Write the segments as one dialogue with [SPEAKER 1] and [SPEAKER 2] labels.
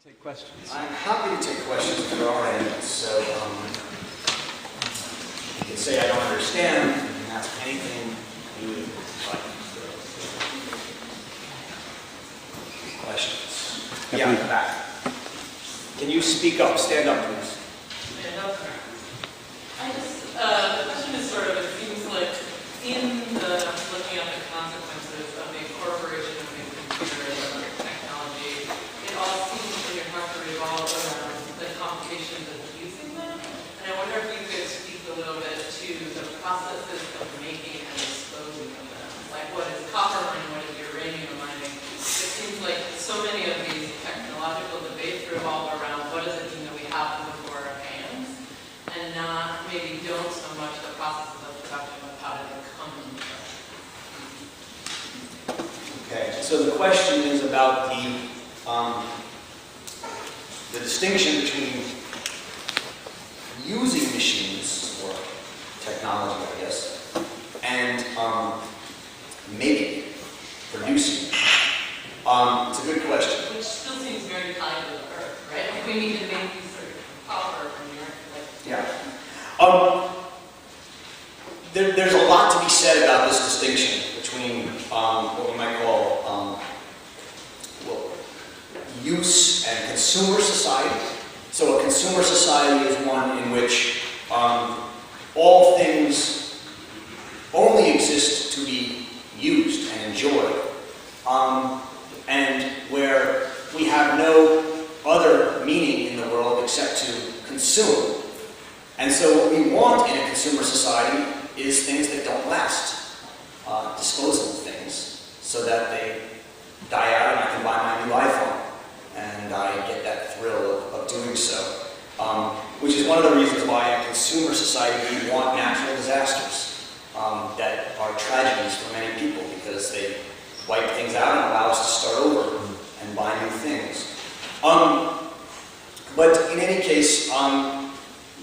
[SPEAKER 1] Take questions.
[SPEAKER 2] I'm happy to take questions if there are any. So you can say I don't understand. You can ask anything you would like. Questions? Yeah, in the back. Can you speak up? Stand up, please.
[SPEAKER 3] Stand up. The question is sort of, it seems like in the looking at the consequences of a corporation of a computer and technology, it all seems like it has to revolve around the complications of using them. And I wonder if you could speak a little bit to the processes of making and disposing of them. Like what is copper mining, what is uranium mining? It seems like so many of these technological debates revolve around what does it mean that we have them before our hands, and not maybe don't so much the processes of production of how to become them.
[SPEAKER 2] Okay. So the question is about the distinction between using machines or technology, I guess, and making, producing. It's a good question.
[SPEAKER 3] Which still seems very tied to the earth, right? Like we need to make these sort of copper from the earth. Like,
[SPEAKER 2] Yeah. There's a lot to be said about this distinction between what we might call use and consumer society. So a consumer society is one in which all things only exist to be used and enjoyed, and where we have no other meaning in the world except to consume. And so what we want in a consumer society is things that don't last, disposable things, so that they die out and I can buy my new iPhone. And I get that thrill of doing so. Which is one of the reasons why in a consumer society we want natural disasters that are tragedies for many people, because they wipe things out and allow us to start over and buy new things. But in any case,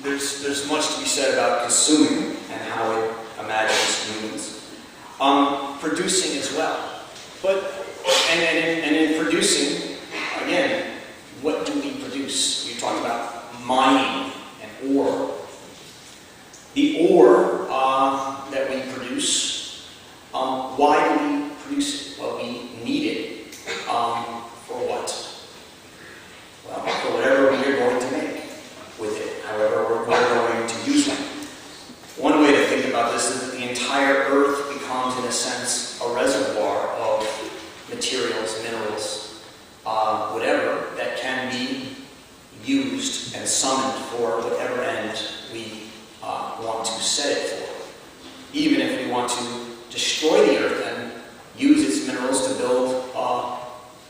[SPEAKER 2] there's much to be said about consuming and how it imagines humans. Producing as well. And in producing, again, what do we produce? You talked about mining and ore. The ore that we produce, why do we produce it? Well, we need it. For what? Well, for whatever we are going to make with it, however we're going to use it. One way to think about this is that the entire earth becomes, in a sense, a reservoir of materials, minerals, whatever, that can be used and summoned for whatever end we want to set it for. Even if we want to destroy the earth and use its minerals to build a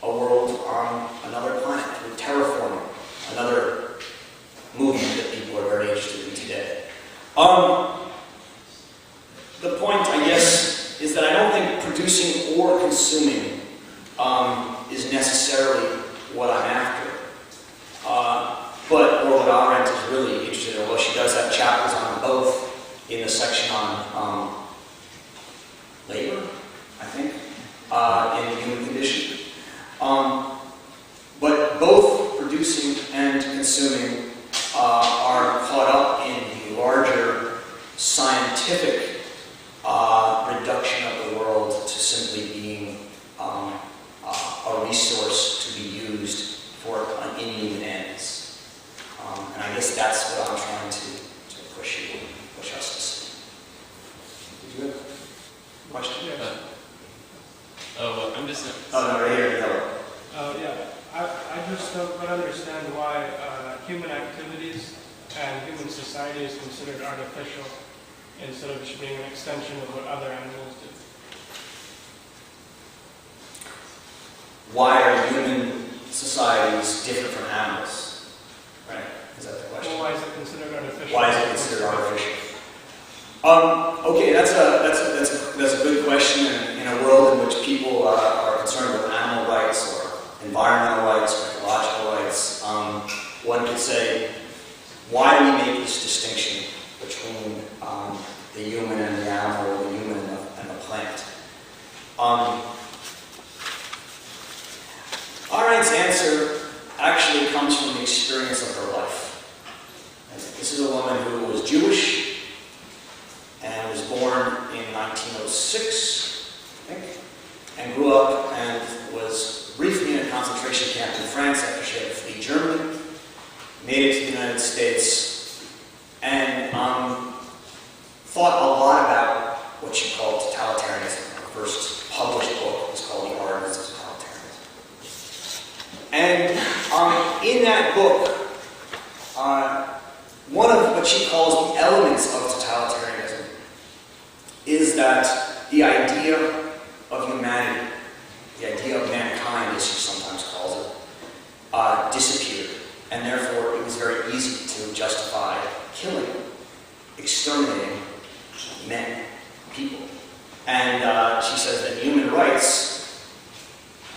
[SPEAKER 2] world on another planet, through terraforming, another movement that people are very interested in today. The point, I guess, is that I don't think producing or consuming is necessarily what I'm after. Or what Arendt is really interested in, although she does have chapters on both in the section on labor, I think, in the human condition. But both producing and consuming are caught up in the larger scientific reduction of the world to simply being a resource to be used for inhuman ends. And I guess that's what I'm trying to push us to see. Did you have a question?
[SPEAKER 4] I'm just...
[SPEAKER 2] Oh, no, right here, yellow.
[SPEAKER 5] Yeah, I just don't quite understand why human activities and human society is considered artificial instead of just being an extension of what other animals do.
[SPEAKER 2] Why are human societies different from animals? Right? Is that the question?
[SPEAKER 5] Well, why is it considered artificial?
[SPEAKER 2] Why is it considered artificial? Okay, that's a good question. In a world in which people are concerned with animal rights or environmental rights or ecological rights, one could say, why do we make this distinction between the human and the animal, or the human and the plant? Arendt's answer actually 6, I think, and grew up and was briefly in a concentration camp in France after she had to flee Germany, made it to the United States, and thought a lot about what she called totalitarianism. Her first published book was called The Art of Totalitarianism. And in that book, one of what she calls the elements of totalitarianism is that the idea of humanity, the idea of mankind, as she sometimes calls it, disappeared. And therefore, it was very easy to justify killing, exterminating men, people. And she says that human rights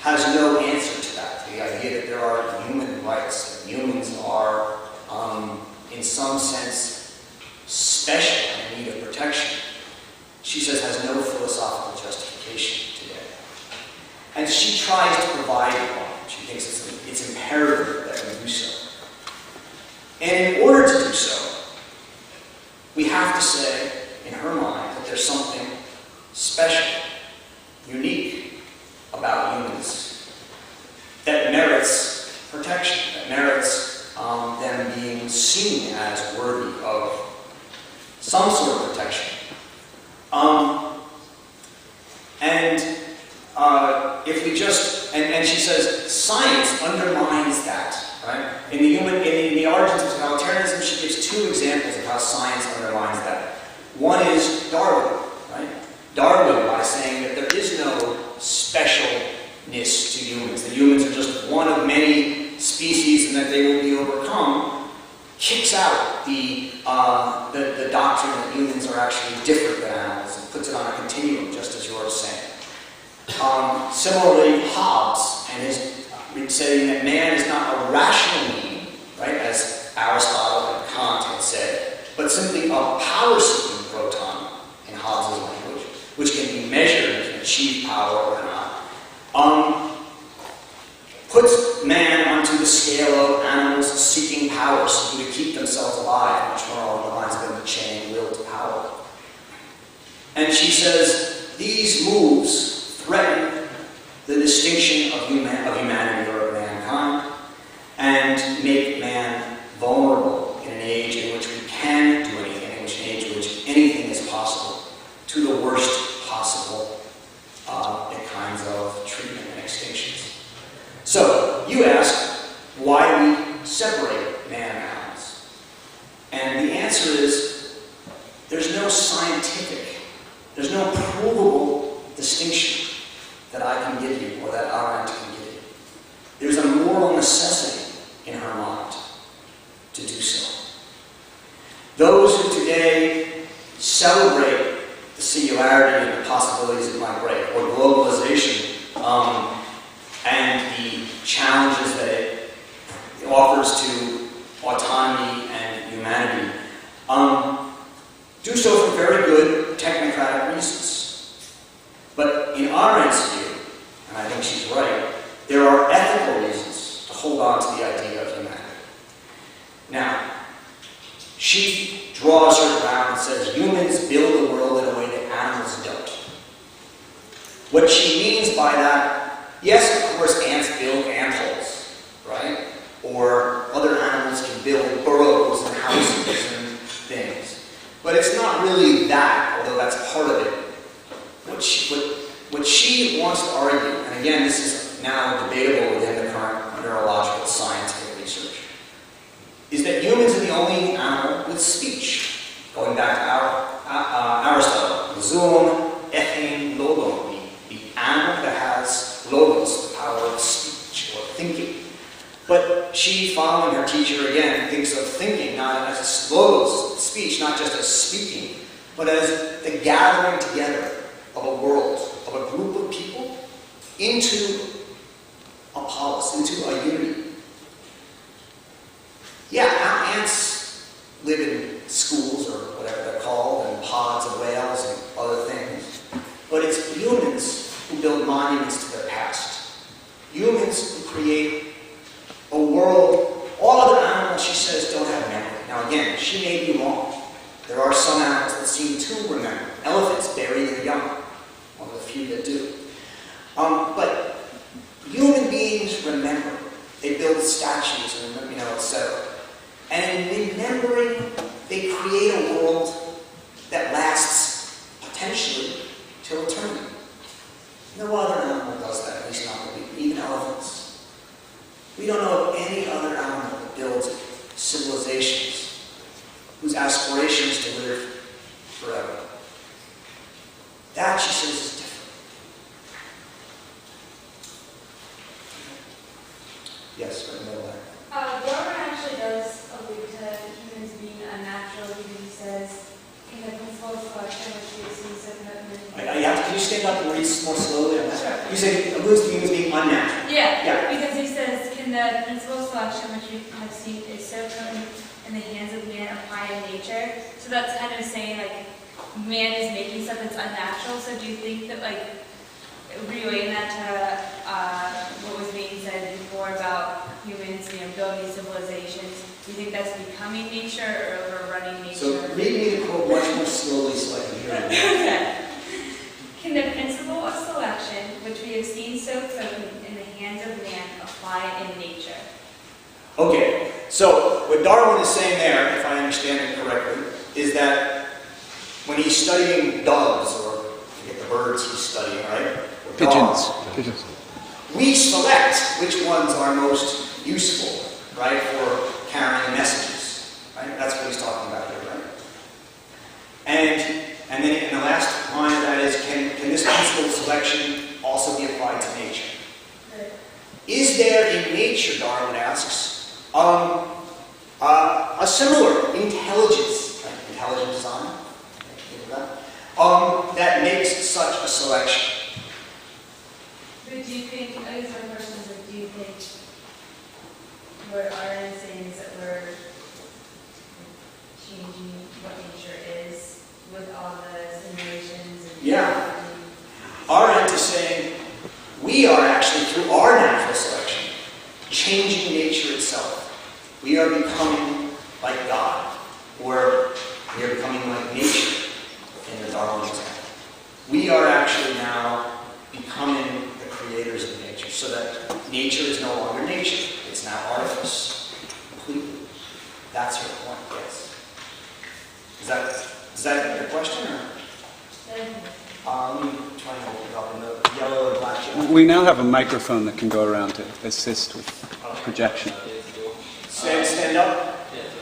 [SPEAKER 2] has no answer to that. The idea that there are human rights, that humans are, in some sense, special and in need of protection, she says has no philosophical justification today. And she tries to provide one. She thinks it's imperative that we do so. And in order to do so, we have to say, in her mind, that there's something special, unique about humans that merits protection, that merits them being seen as worthy of some sort of protection. If we just, and she says, science undermines that, right? In the origins of totalitarianism, she gives 2 examples of how science undermines that. One is Darwin, right? Darwin, by saying that there is no specialness to humans, that humans are just one of many species and that they will be overcome, kicks out the doctrine that humans are actually different than animals and puts it on a continuum, just as you're saying. Similarly, Hobbes and his saying that man is not a rational being, right, as Aristotle and Kant had said, but simply a power-seeking proton in Hobbes' language, which can be measured and can achieve power or not, puts man onto the scale of animals seeking power, seeking to keep themselves alive, much more along the lines of the chain will to power. And she says these moves threaten the distinction of humanity or of mankind and make man vulnerable in an age in which we can do anything, in an age in which anything is possible, to the worst possible kinds of treatment and extinctions. So, you ask why we separate man and animals. And the answer is, there's no scientific, there's no provable distinction that I can give you or that Arendt can give you. There's a moral necessity in her mind to do so. Those who today celebrate the singularity and the possibilities it might break, or globalization, and the challenges that it offers to autonomy and humanity, do so for very good technocratic reasons. But in Arendt's view, and I think she's right, there are ethical reasons to hold on to the idea of humanity. Now, she draws her ground and says humans build the world in a way that animals don't. What she means by that, yes, of course, ants build ant holes, right? Or other animals can build burrows and houses and things. But it's not really that, although that's part of it. What she wants to argue, and again, this is now debatable within the current neurological scientific research, is that humans are the only animal with speech. Going back to Aristotle, zoon, ethane, logon, the animal that has logos, the power of speech or thinking. But she, following her teacher again, thinks of thinking not as logos, speech, not just as speaking, but as the gathering together of a world, of a group of people, into a polis, into a unity. Yeah, ants live in schools, or whatever they're called, and pods of whales and other things. But it's humans who build monuments to their past. Humans who create a world. All other animals, she says, don't have memory. Now again, she may be wrong. There are some animals that seem to remember. Elephants bury their young. few that do. But human beings remember. They build statues and, etc. And in remembering, they create a world that lasts potentially till eternity. No other animal does that, at least not even elephants. We don't know of any other animal that builds civilizations whose aspiration is to live forever. That, she says, is different. Yes, right in the middle there.
[SPEAKER 1] Darwin actually does allude to humans being unnatural because he says, in the principle of selection, which we see so
[SPEAKER 2] Can you stand up and read more slowly? You say alludes to humans being unnatural.
[SPEAKER 1] Yeah, because he says, can the principle of selection, which we have seen is so potent in the hands of man, apply in nature? So that's kind of saying, like, man is making stuff that's unnatural. So do you think that, like, relaying that to what was being said before about humans, building civilizations, do you think that's becoming nature or overrunning nature?
[SPEAKER 2] So read me the quote much more slowly so I can hear it.
[SPEAKER 1] Okay. Can the principle of selection, which we have seen so potent in the hands of man, apply in nature?
[SPEAKER 2] Okay, so what Darwin is saying there, if I understand it correctly, is that when he's studying doves, or I forget the birds he's studying, right? Or
[SPEAKER 4] Pigeons.
[SPEAKER 2] dogs,
[SPEAKER 4] Pigeons.
[SPEAKER 2] we select which ones are most useful, right, for carrying messages, right? That's what he's talking about here, right? And then in the last line of that is, can this principle of selection also be applied to nature?
[SPEAKER 1] Right.
[SPEAKER 2] Is there in nature, Darwin asks, a similar intelligence, right? Intelligent design, that makes such a selection?
[SPEAKER 1] But do you think, I guess my question is, like, do you think what Arendt is saying is that we're changing what nature is with all the simulations? And
[SPEAKER 2] Yeah. Arendt is saying we are actually, through our natural selection, changing nature itself. We are becoming like God, or we are becoming like nature in the Darwin example. We are actually now becoming the creators of nature, so that nature is no longer nature. It's now artifice, completely. That's her point, yes. Is that your question, or? Let me try and open it up in the yellow and black chip.
[SPEAKER 4] We now have a microphone that can go around to assist with projection.
[SPEAKER 2] Stand up.
[SPEAKER 6] Yeah, so,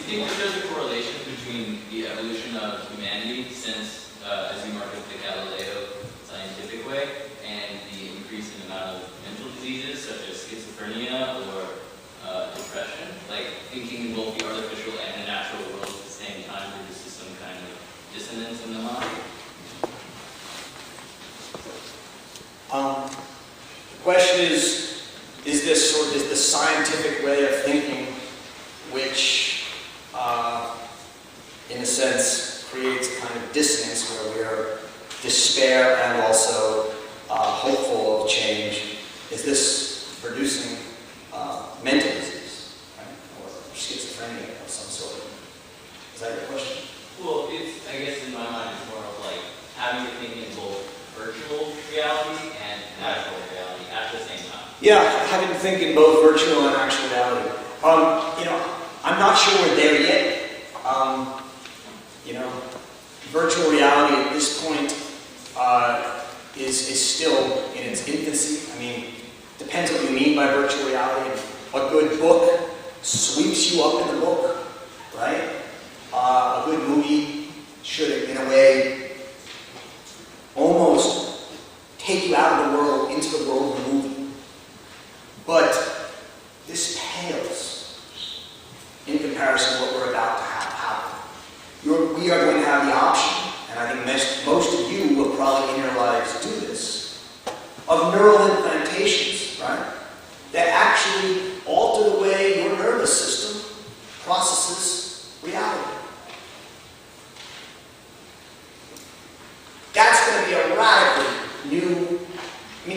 [SPEAKER 6] do you think that there's a correlation between the evolution of humanity since, as you mark it, the Galileo scientific way, and the increase in the amount of mental diseases such as schizophrenia or depression? Like, thinking in both the artificial and the natural world at the same time produces some kind of dissonance in the mind?
[SPEAKER 2] The question is the scientific way of thinking, which, in a sense, creates a kind of dissonance where we are despair and also hopeful of change. Is this producing mental disease, right? Or schizophrenia of some sort? Is that your question?
[SPEAKER 6] Well, I guess in my mind, it's more of like having to think in both virtual reality and natural reality at the same time.
[SPEAKER 2] Yeah, having to think in both virtual and actual reality. I'm not sure we're there yet. Virtual reality at this point is still in its infancy. I mean, depends what you mean by virtual reality. A good book sweeps you up in the book, right? A good movie should, in a way, almost take you out of the world into the world of the movie. But this pales in comparison to what we're about to have happen. We are going to have the option, and I think most of you will probably in your lives do this, of neural implantations, right? That actually alter the way your nervous system processes reality. That's going to be a radically new,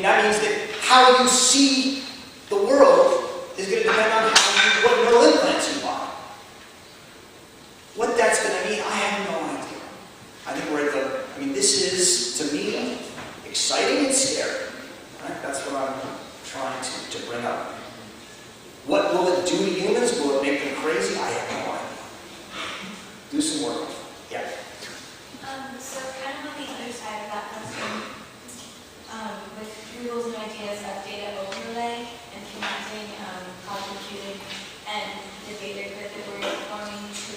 [SPEAKER 2] that means that how you see the world is going to depend on what neural implants you buy. What that's going to mean, I have no idea. I think we're at this is, to me, exciting and scary. Right? That's what I'm trying to bring up. What will it do to humans? Will it make them crazy? I have no idea. Do some work. Yeah.
[SPEAKER 1] So kind of on the other side of that question, with Google's new ideas of data overlay and connecting cloud computing and the data grid that we're forming to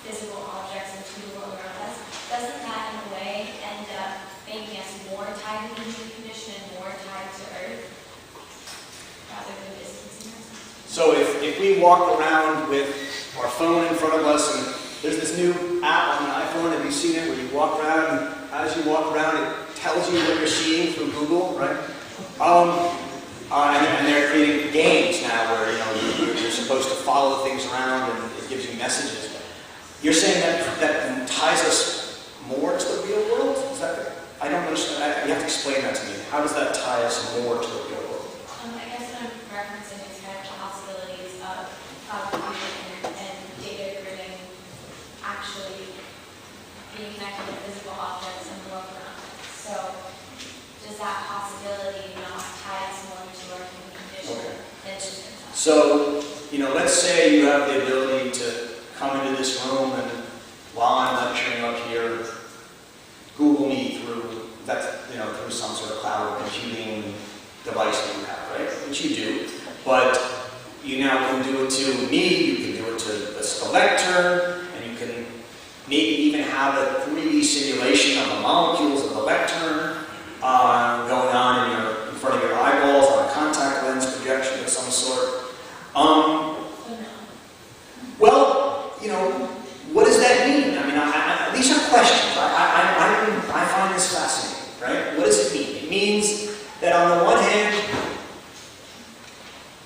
[SPEAKER 1] physical objects and to the world around us, doesn't that in a way end up making us more tied to the human condition and more tied to Earth rather than distancing ourselves?
[SPEAKER 2] So if we walk around with our phone in front of us, and there's this new app on the iPhone, have you seen it, where you walk around, and as you walk around, it tells you what you're seeing through Google, right? And they're creating games now where you're supposed to follow things around, and it gives you messages. You're saying that ties us more to the real world? Is that good? I don't understand. You have to explain that to me. How does that tie us more to the real world?
[SPEAKER 1] I guess what I'm referencing is kind of the possibilities of cloud computing and data gridding actually being connected to physical objects and the world around us. So does that possibility not tie us more to our human condition than just in touch?
[SPEAKER 2] So, let's say you have the ability to come into this room, and while I'm lecturing up here, Google me through some sort of cloud computing device that you have, right? Which you do, but you now can do it to me, you can do it to the lectern, and you can maybe even have a 3D simulation of the molecules of the lectern going on in front of your eyeballs on a contact lens projection of some sort. Well, what does that mean? I mean, these are questions. I find this fascinating, right? What does it mean? It means that on the one hand,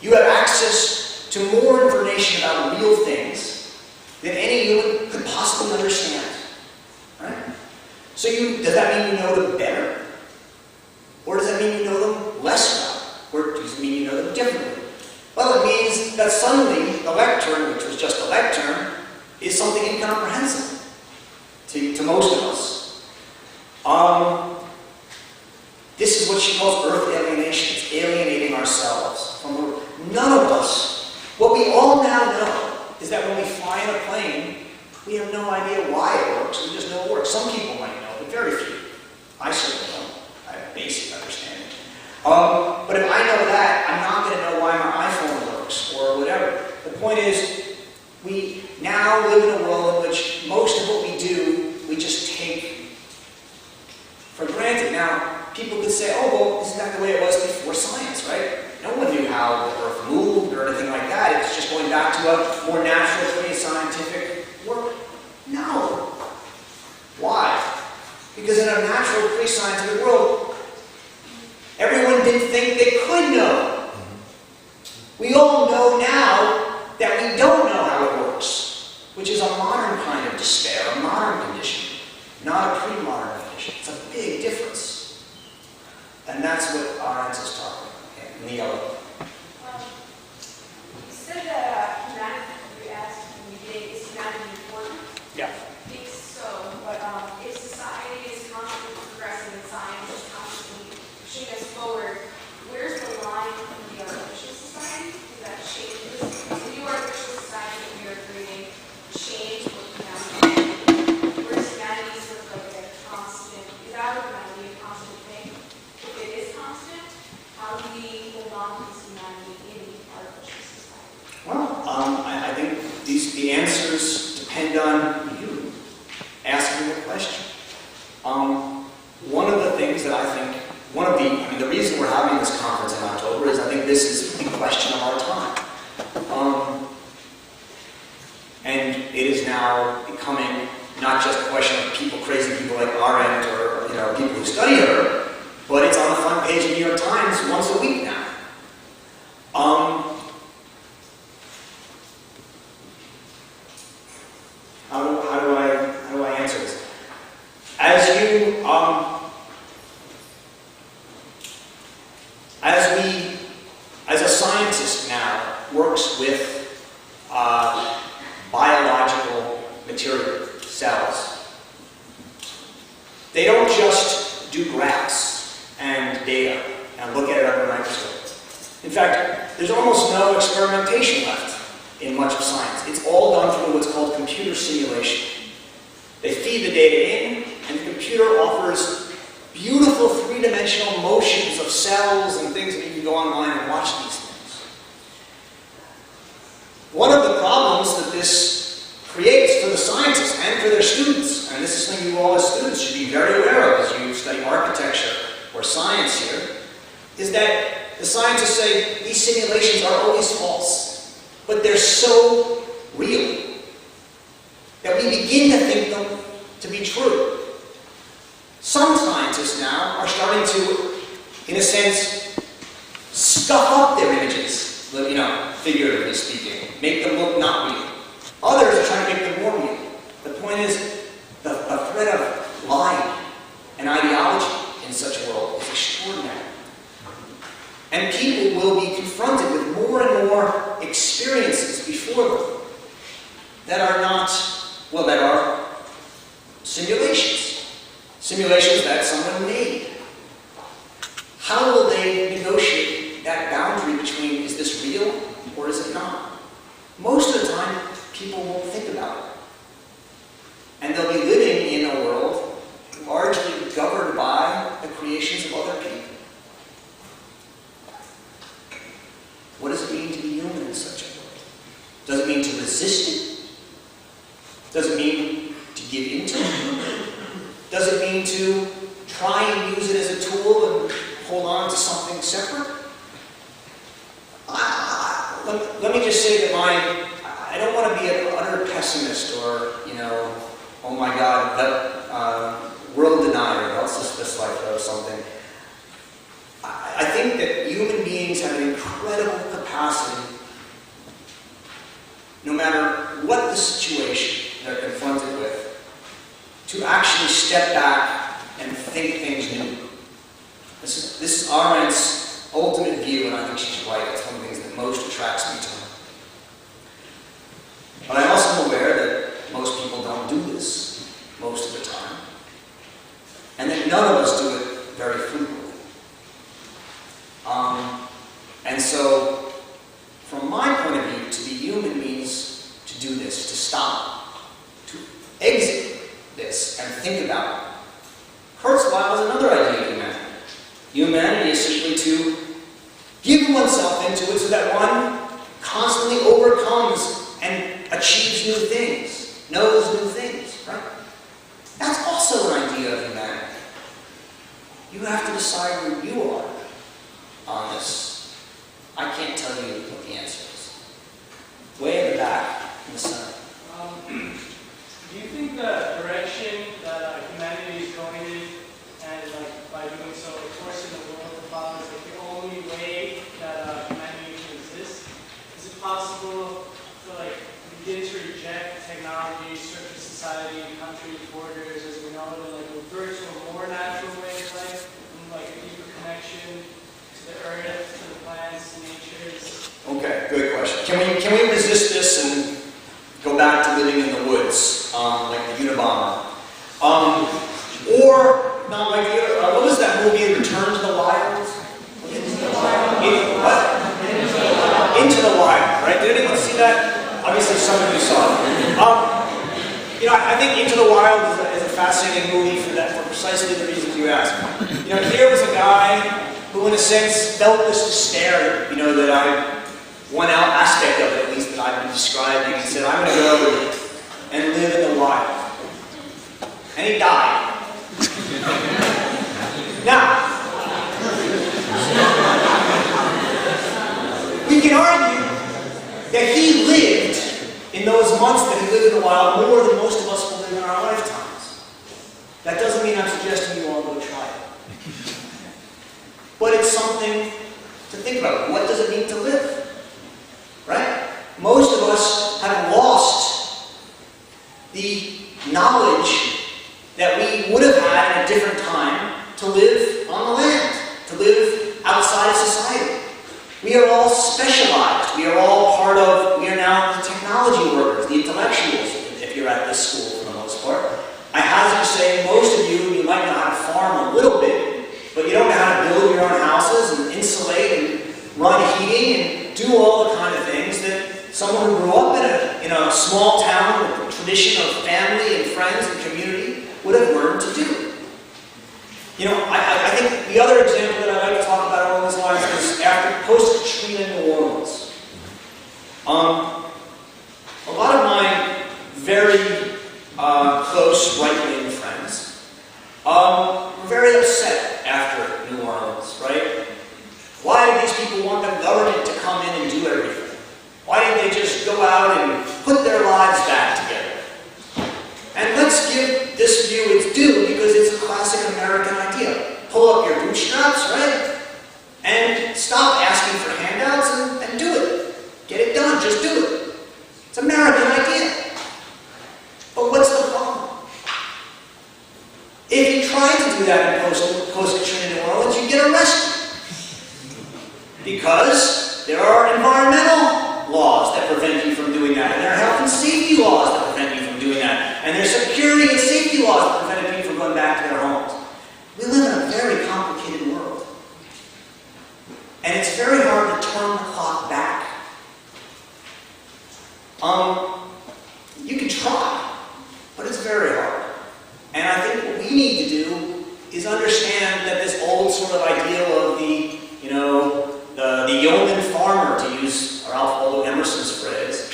[SPEAKER 2] you have access to more information about real things than any human could possibly understand, right? So does that mean you know them better? Or does that mean you know them less well? Or does it mean you know them differently? Well, it means that suddenly the lectern, which was just a lectern, is something incomprehensible to most of us. This is what she calls earth alienation. It's alienating ourselves from the world. None of us, what we all now know is that when we fly in a plane, we have no idea why it works. We just know it works. Some people might know, but very few. I certainly don't. I have a basic understanding. But if I know that, I'm not going to know why my iPhone works or whatever. The point is, we now live in a world in which most of what we do, we just take for granted. Now, people could say, oh, well, isn't that the way it was before science, right? No one knew how the Earth moved or anything like that. It's just going back to a more natural, pre-scientific world. No. Why? Because in a natural, pre-scientific world, everyone didn't think they could know. We all know now that we don't know how it works, which is a modern kind of despair, a modern condition, not a pre-modern condition. It's a big difference. And that's what Arendt is talking about. Okay, Leo.
[SPEAKER 7] You said that humanity, you asked in the beginning, is humanity important?
[SPEAKER 2] Yeah.
[SPEAKER 7] I think so, but if society is constantly progressing and science is constantly pushing us forward, where's the line in the artificial society? Does that change? The new artificial society that we are creating change what humanity is? Where's humanity sort of like a constant? Is our humanity a constant thing? If it is constant, how do we hold on to this humanity in the artificial society?
[SPEAKER 2] Well, I think the answers depend on you asking the question. One of the things that I think, the reason we're having this conference in October is I think this is the question of our time. And it is now becoming not just a question of crazy people like Arendt or people who study her, but it's on the front page of the New York Times once a week now. How do I answer this? As a scientist now works with biological material, cells, they don't just do graphs and data and look at it under a microscope. In fact, there's almost no experimentation left in much of science. It's all done through what's called computer simulation. They feed the data in, and the computer offers beautiful three-dimensional motions of cells and things that you can go online and watch these things. One of the problems that this creates for the scientists and for their students, and this is something you all as students should be very aware of as you study architecture or science here, is that the scientists say these simulations are always false, but they're so real that we begin to think them to be true. Some scientists now are starting to, in a sense, stuff up their images, figuratively speaking, make them look not real. Others are trying to make them more real. The point is, the threat of lying and ideology in such a world is extraordinary. And people will be confronted with more and more experiences before them that are that are simulations. Simulations that someone made. How will they negotiate that boundary between, is this real or is it not? Most of the time, people won't think about it. And they'll be living in a world largely governed by the creations of other people. What does it mean to be human in such a world? Does it mean to resist it? Does it mean to give in to it? Does it mean to try and use it as a tool and hold on to something separate? Let me just say that I don't want to be an utter pessimist or, oh my God, world denier, narcissist like or something. I think that human beings have an incredible capacity, no matter what the situation they're confronted with, to actually step back and think things new. This is Arendt's ultimate view, and I think she's right. It's one of the things that most attracts me to her. But I'm also aware that most people don't do this most of the time, and that none of us do it very frequently. And so, from my point of view, to be human means to do this, to stop, to exit this and think about it. Kurzweil is another idea of humanity. Humanity is simply to give oneself into it so that one constantly overcomes and achieves new things, knows new things, right? That's also an idea of humanity. You have to decide where you are on this. I can't tell you what the answer is. Way in the back, in the center.
[SPEAKER 5] Do you think the direction that humanity is going in, and by doing so, forcing the world to follow, is the only way that humanity can exist? Is it possible to begin to reject technology, surface society, countries, borders, as we know it, and revert to a more natural way of life, and a deeper connection to the earth, to the plants, to natures?
[SPEAKER 2] Okay, good question. Can we resist this and go back to living in the woods, like the Unabomber? Or not like the other. What was that movie? Return to the Wild. Into the Wild, right? Did anyone see that? Obviously, some of you saw it. I think Into the Wild is a fascinating movie for precisely the reasons you asked. Here was a guy who, in a sense, felt this despair, that one aspect of it, at least, that I've been describing. He said, I'm going to go and live in the wild. And he died. Now, we can argue that he lived in those months that he lived in the wild more than most of us will live in our lifetimes. That doesn't mean I'm suggesting you all go try it. But it's something to think about. What does it mean to live? Right? Most of us have lost the knowledge that we would have had at a different time to live on the land, to live outside of society. We are all specialized. We are now the technology workers, the intellectuals, if you're at this school for the most part. I hazard to say most of you might know how to farm a little bit, You know, I think the other example that I like to talk about along these lines is after post-Katrina New Orleans. A lot of my very close right-wing friends were very upset after New Orleans, right? Why did these people want the government to come in and do everything? Why didn't they just go out and put their lives back together? And let's give this view its due because it's a classic American idea. Pull up your bootstraps, right? And stop asking for handouts and do it. Get it done, just do it. It's an American idea. But what's the problem? If you try to do that in post-Katrina New Orleans, you get arrested. Because there are environmental laws that prevent you from doing that, and there are health and safety laws that prevent you from doing that, and there are security and safety laws that prevent people from going back to their homes. We live in a very complicated world. And it's very hard to turn the clock back. You can try, but it's very hard. And I think what we need to do is understand that this old sort of ideal of the, you know, the yeoman farmer, to use Ralph Waldo Emerson's phrase,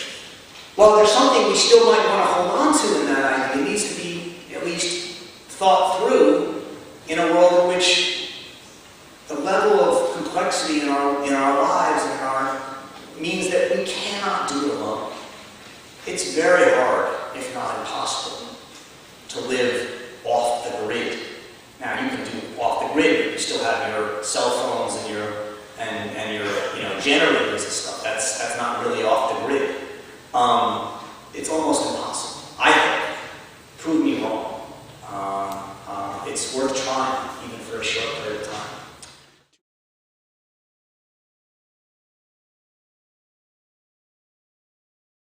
[SPEAKER 2] well, there's something we still might want to hold on to in that idea. It needs to be at least thought through in a world in which the level of complexity in our lives means that we cannot do it alone. It's very hard, if not impossible, to live off the grid. Now, you can do off the grid, but you still have your cell phones and your generators and stuff. That's not really off the grid. It's almost impossible. I think. Prove me wrong. It's worth trying, even for a short period of time.